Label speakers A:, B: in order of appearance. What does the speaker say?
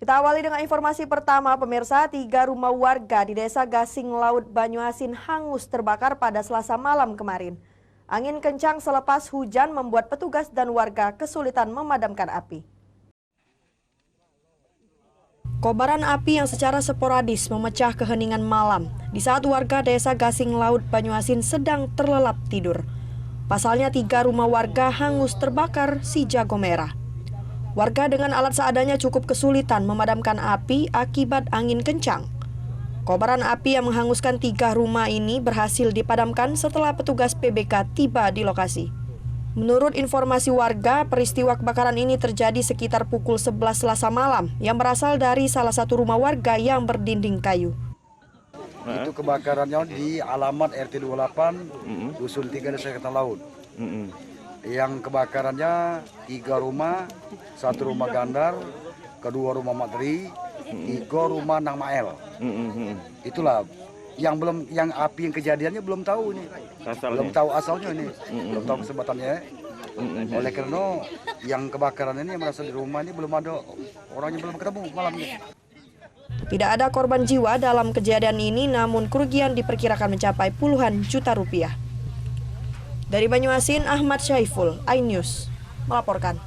A: Kita awali dengan informasi pertama, pemirsa. 3 rumah warga di Desa Gasing Laut, Banyuasin hangus terbakar pada Selasa malam kemarin. Angin kencang selepas hujan membuat petugas dan warga kesulitan memadamkan api. Kobaran api yang secara sporadis memecah keheningan malam di saat warga Desa Gasing Laut, Banyuasin sedang terlelap tidur. Pasalnya 3 rumah warga hangus terbakar si jago merah. Warga dengan alat seadanya cukup kesulitan memadamkan api akibat angin kencang. Kobaran api yang menghanguskan 3 rumah ini berhasil dipadamkan setelah petugas PBK tiba di lokasi. Menurut informasi warga, peristiwa kebakaran ini terjadi sekitar pukul 11 Selasa malam yang berasal dari salah satu rumah warga yang berdinding kayu.
B: Itu kebakarannya di alamat RT 28, Dusun 3 Desa Ketan Laut. Yang kebakarannya 3 rumah, 1 rumah Gandar, 2 rumah Matri, 3 rumah Nang Mael. Itulah yang api yang kejadiannya belum tahu ini. Belum tahu asalnya ini. Belum tahu kesempatannya. Oleh karena yang kebakaran ini yang berasal di rumah ini belum ada orangnya, belum ketemu malam ini.
A: Tidak ada korban jiwa dalam kejadian ini, namun kerugian diperkirakan mencapai puluhan juta rupiah. Dari Banyuasin, Ahmad Syaiful, iNews melaporkan.